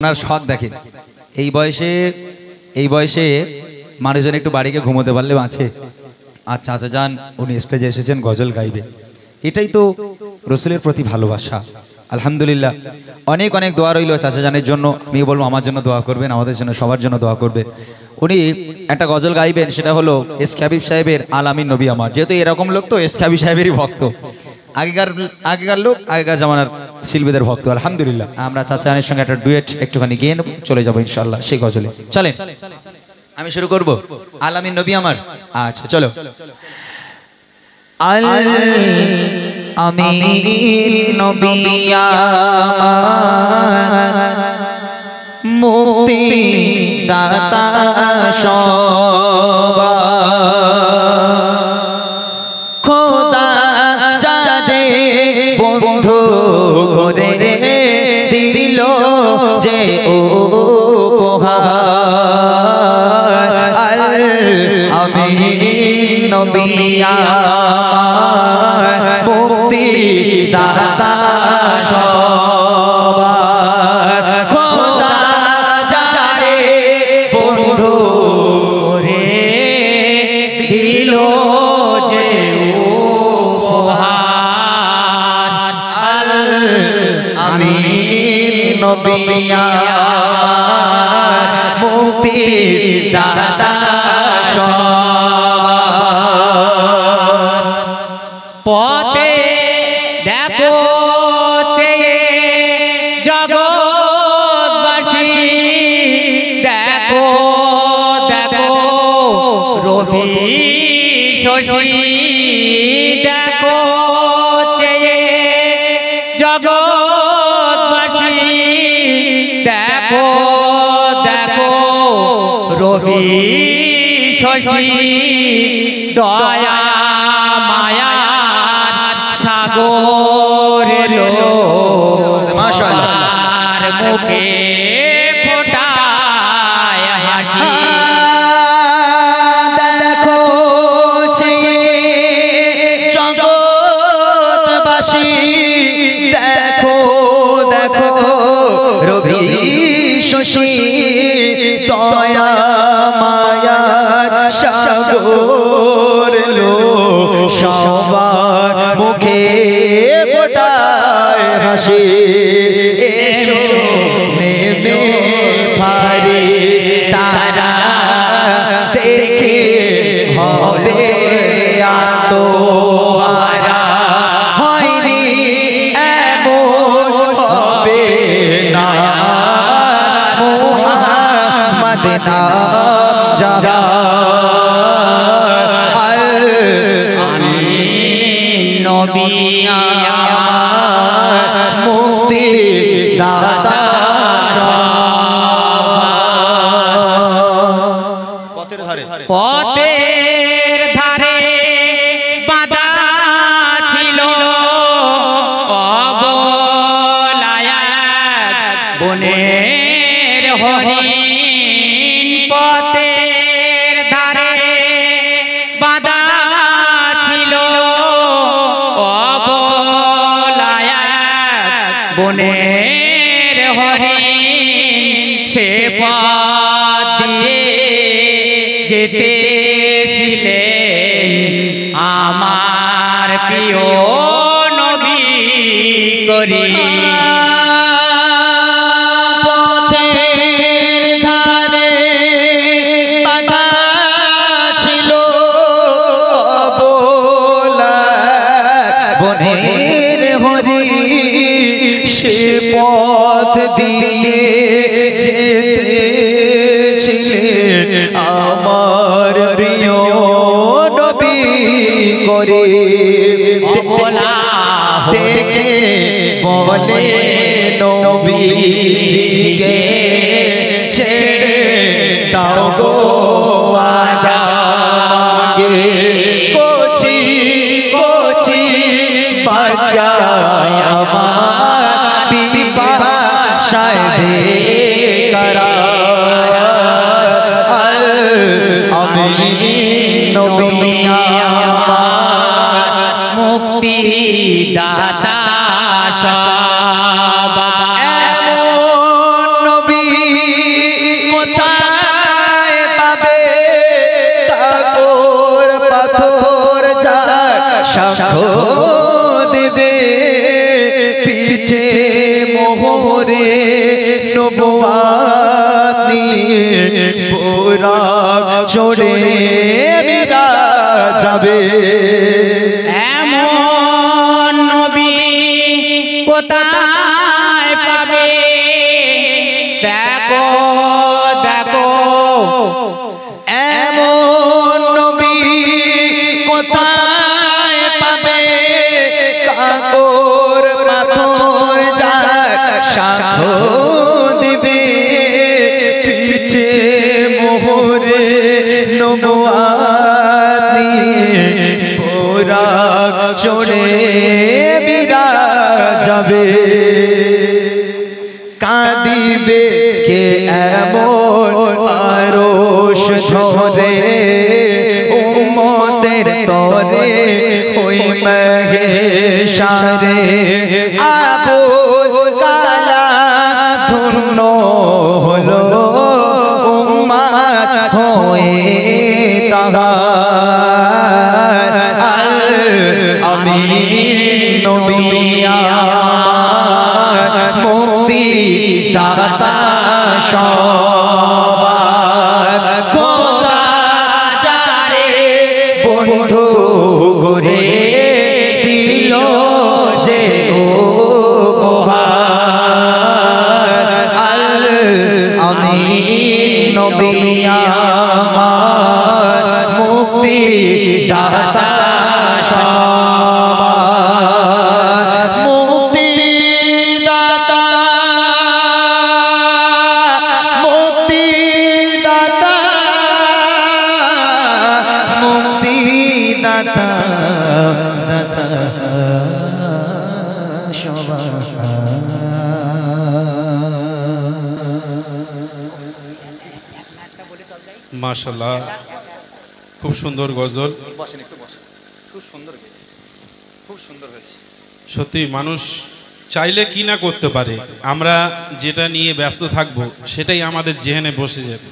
আপনার শখ দেখেন এই বয়সে মানুষজন একটু বাড়িকে ঘুমোতে পারলে বাঁচে। আর চাচা যান উনি স্টেজে এসেছেন গজল গাইবে, এটাই তো রসুলের প্রতি ভালোবাসা। আলহামদুলিল্লাহ, অনেক অনেক দোয়া রইল চাচা জানের জন্য। আমি বলবো আমার জন্য দোয়া করবেন, আমাদের জন্য, সবার জন্য দোয়া করবেন। উনি একটা গজল গাইবেন, সেটা হলো এস কে হাবিব সাহেবের আল আমিন নবী আমার। যেহেতু এরকম লোক তো এস কে হাবিব সাহেবেরই ভক্ত, আগেকার লোক, আগেকার জামানার শিল্পীদের ভক্ত। আলহামদুলিল্লাহ, আমরা চাচা জানের সঙ্গে একটা ডুয়েট একটুখানি গিয়ে নেব, চলে যাবো ইনশাআল্লাহ সেই গজলে। চলেন, আমি শুরু করব আল আমিন নবী আমার। আচ্ছা চলো। আল আমিন নবী আমার, মুক্তি দাতা সবার, খোদা চাঁদে বন্ধু করে দিল যে উপহার। আল আমিন নবী আমার, মুক্তি দাতা সবার, খোদা চাঁদে বন্ধু করে দিল যে উপহার। আল আমিন নবী আমার, মুক্তি দাতা সবার, পথে দেখো চেয়ে জগৎবাসী, দেখো দেখো রবি শশী, দেখো চেয়ে জগৎবাসী, দেখো দেখো রবি শশী, দয়া মায়ার সাগর এলো মাশাআল্লাহ, মুখে ফোটায় হাসি। দেখো জগৎবাসী, দেখো দেখো রবি শশী, দয়া মায়ার সাগর এলো সবার, মুখে ফোটায় হাসি। এসো নেমে ভারী তারা, দেখে হবে আত্মহারা, হয়নি এমন হবে না মুহাম্মদ নাম যার। আল আমিন নবী আমার, মুক্তি দাতা পথের ধারে বাঁধা ছিল অবলায়া বনের হরিণ, পথের ধারে বাঁধা ছিল অবলায়া বনের হরিণ, সে পথ দিয়ে যেতেছিলেন আমার প্রিয় নবী করিম। পথের ধারে বাঁধা ছিল অবলা বনের হরিণ, সে পথ দিয়ে যেতেছিলেন আমার প্রিয় নবী করিম। দেখে বলে নবীজিকে ছেড়ে দাও গো আজাকে, কচি কচি বাঁচায় আমার পিপাসায় বেকরার। আল আমিন নবী আমার, মুক্তি দাতা সবার, এমন সাক্ষ্য দেবে পিঠে মোহরে নবুয়াত নিয়ে বুরাক চড়ে মিরাজ যাবে। এমন নবী কোথায় পাবে? দেখো দেখো এমন নবী কোথায় পাবে? কাকর পাথর যার সাক্ষ্য দিবে পিঠে মোহরে নবুয়াত নিয়ে বুরাক চড়ে বিরাজ যাবে। কাঁদিবে কে এমন আরশ ধরে উম্মতের তরে ওই মহেশারে আবুল কালাম ধন্য হলো উম্মত হয়ে তাহার আল আমিন নবী আমার মুক্তি দাতা সবার খোদা যারে বন্ধু করে দিল যে উপহার আল আমিন নবী আমার মুক্তি দাতা সবার মুক্তি দাতা মুক্তি দাতা মুক্তি দাতা দাতা মাশাআল্লাহ, খুব সুন্দর গজল। সত্যি মানুষ চাইলে কি না করতে পারে, আমরা যেটা নিয়ে ব্যস্ত থাকবো সেটাই আমাদের জেহেনে বসে যাবে।